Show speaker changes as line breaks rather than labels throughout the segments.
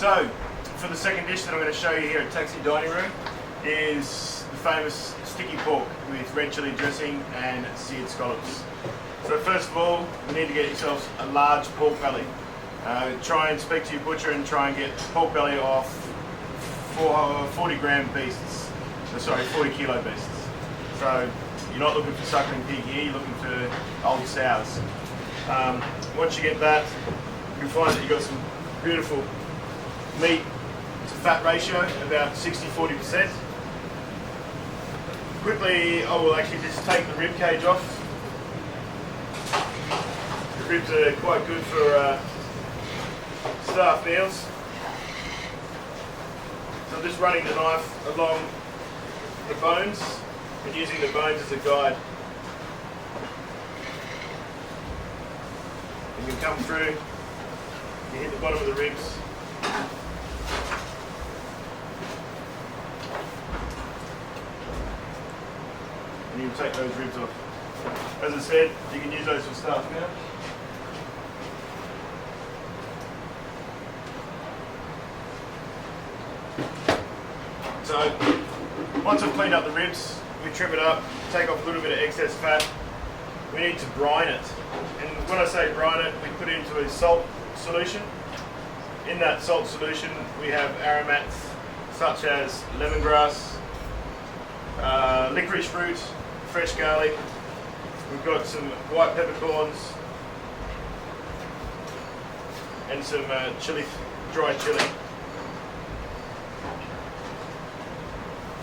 So, for the second dish that I'm going to show you here at Taxi Dining Room is the famous sticky pork with red chilli dressing and seared scallops. So first of all, you need to get yourself a large pork belly. Try and speak to your butcher and try and get pork belly off 40 gram beasts. Sorry, 40 kilo beasts. So you're not looking for suckling pig here, you're looking for old sows. Once you get that, you'll find that you've got some beautiful meat to fat ratio, about 60-40%. Quickly, I will actually just take the rib cage off. The ribs are quite good for staff meals. So I'm just running the knife along the bones and using the bones as a guide. You can come through, you hit the bottom of the ribs. And you can take those ribs off. As I said, you can use those for staff now. So, once I've cleaned up the ribs, we trim it up, take off a little bit of excess fat. We need to brine it. And when I say brine it, we put it into a salt solution. In that salt solution, we have aromats such as lemongrass, licorice root, fresh garlic. We've got some white peppercorns and some chili, dry chili.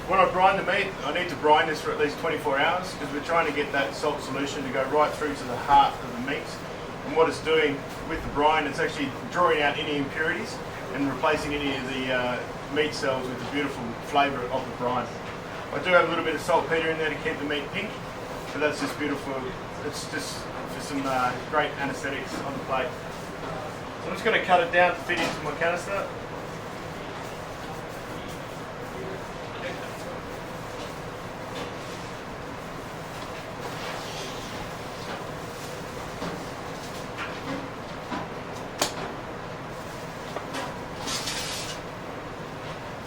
When I brine the meat, I need to brine this for at least 24 hours because we're trying to get that salt solution to go right through to the heart of the meat. And what it's doing with the brine, it's actually drawing out any impurities and replacing any of the meat cells with the beautiful flavour of the brine. I do have a little bit of saltpetre in there to keep the meat pink, but that's just beautiful. It's just for some great anaesthetics on the plate. So I'm just going to cut it down to fit into my canister.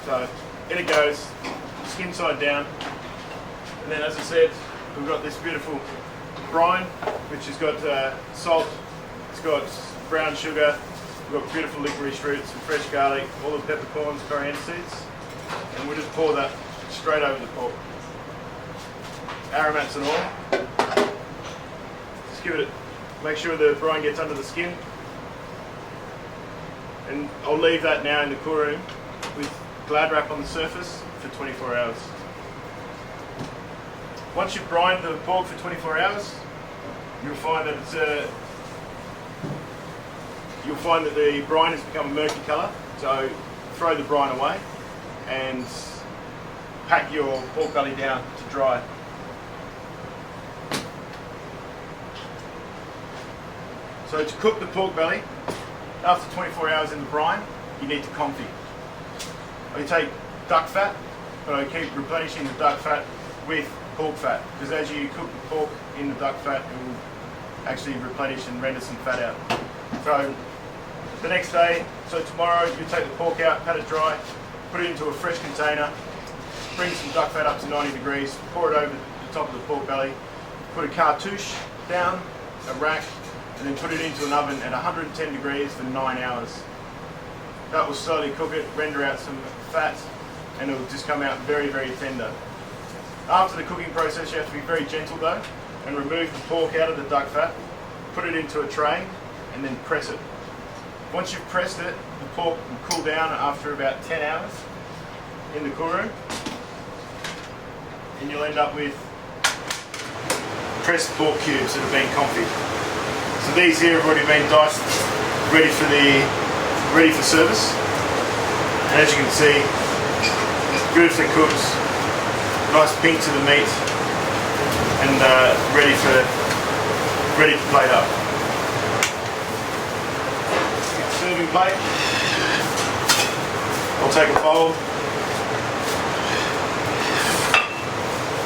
So in it goes, skin side down, and then as I said, we've got this beautiful brine which has got salt, it's got brown sugar, we've got beautiful licorice root, some fresh garlic, all the peppercorns, coriander seeds, and we'll just pour that straight over the pork. Aromats and all. Just give it, make sure the brine gets under the skin, and I'll leave that now in the cool room with Glad wrap on the surface for 24 hours. Once you've brined the pork for 24 hours, you'll find that the brine has become a murky colour. So throw the brine away and pack your pork belly down to dry. So to cook the pork belly, after 24 hours in the brine, you need to confit. I take duck fat, but I keep replenishing the duck fat with pork fat, because as you cook the pork in the duck fat, it will actually replenish and render some fat out. So the next day, so tomorrow, you take the pork out, pat it dry, put it into a fresh container, bring some duck fat up to 90 degrees, pour it over the top of the pork belly, put a cartouche down, a rack, and then put it into an oven at 110 degrees for 9 hours. That will slowly cook it, render out some fat, and it will just come out very, very tender. After the cooking process, you have to be very gentle though, and remove the pork out of the duck fat, put it into a tray, and then press it. Once you've pressed it, the pork will cool down after about 10 hours in the cool room, and you'll end up with pressed pork cubes that have been confited. So these here have already been diced, ready for service. And as you can see, beautifully cooked, nice pink to the meat, and ready to plate up. Serving plate. I'll take a bowl.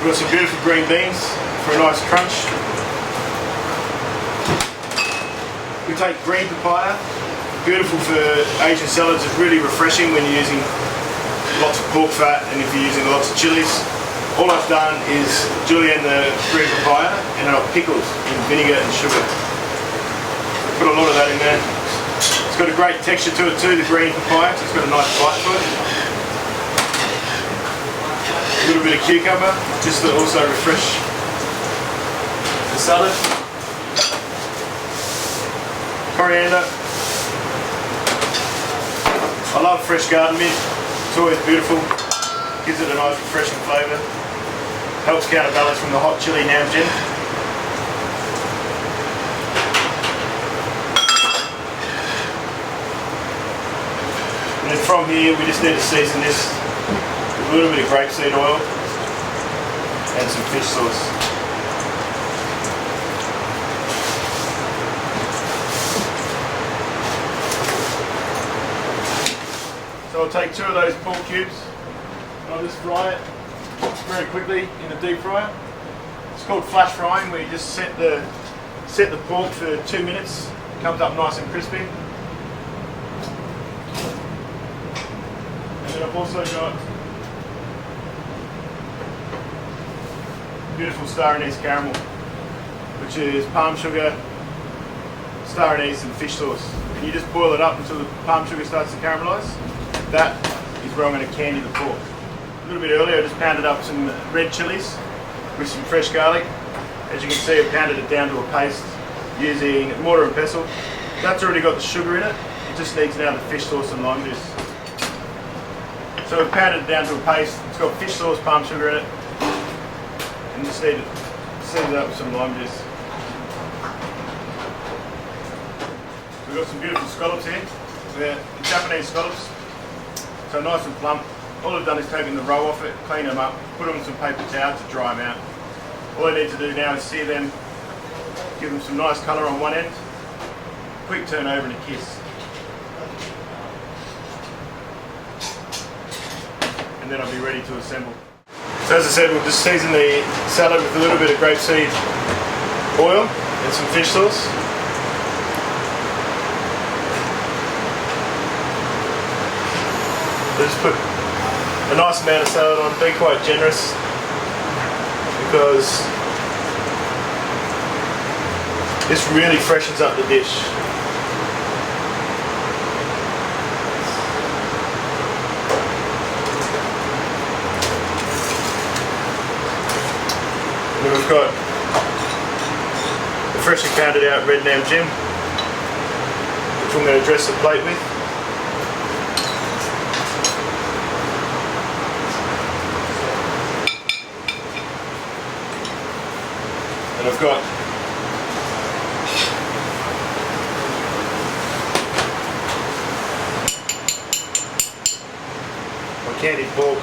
We've got some beautiful green beans for a nice crunch. We take green papaya, beautiful for Asian salads. It's really refreshing when you're using lots of pork fat and if you're using lots of chilies. All I've done is julienne the green papaya and I've pickled in vinegar and sugar. Put a lot of that in there. It's got a great texture to it too, the green papaya, so it's got a nice bite to it. A little bit of cucumber, just to also refresh the salad. Coriander. I love fresh garden mint, it's always beautiful, gives it a nice refreshing flavour, helps counterbalance from the hot chili namjin. And then from here we just need to season this with a little bit of grapeseed oil and some fish sauce. So I'll take 2 of those pork cubes and I'll just fry it very quickly in a deep fryer. It's called flash frying, where you just set the pork for 2 minutes. It comes up nice and crispy. And then I've also got beautiful star anise caramel, which is palm sugar, star anise and fish sauce. And you just boil it up until the palm sugar starts to caramelise. That is where I'm going to candy the pork. A little bit earlier I just pounded up some red chilies with some fresh garlic. As you can see, I've pounded it down to a paste using mortar and pestle. That's already got the sugar in it. It just needs now the fish sauce and lime juice. So we've pounded it down to a paste. It's got fish sauce, palm sugar in it. And just need to season it up with some lime juice. We've got some beautiful scallops here. They're Japanese scallops. So nice and plump. All I've done is taken the roe off it, clean them up, put them on some paper towel to dry them out. All I need to do now is sear them, give them some nice colour on one end, quick turn over and a kiss. And then I'll be ready to assemble. So as I said, we'll just season the salad with a little bit of grapeseed oil and some fish sauce. So just put a nice amount of salad on, be quite generous because this really freshens up the dish. And then we've got the freshly pounded out red nam jim, which I'm going to dress the plate with. And I've got my candied pork.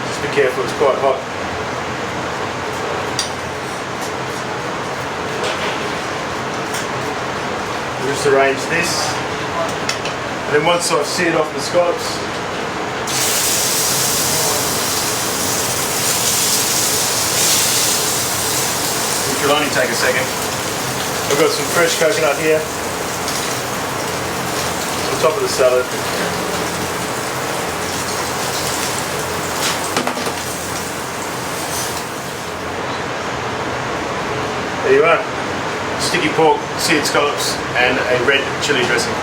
Just be careful, it's quite hot. We'll just arrange this. And then once I've seared off the scallops, which will only take a second. I've got some fresh coconut here on top of the salad. There you are. Sticky pork, seared scallops and a red chilli dressing.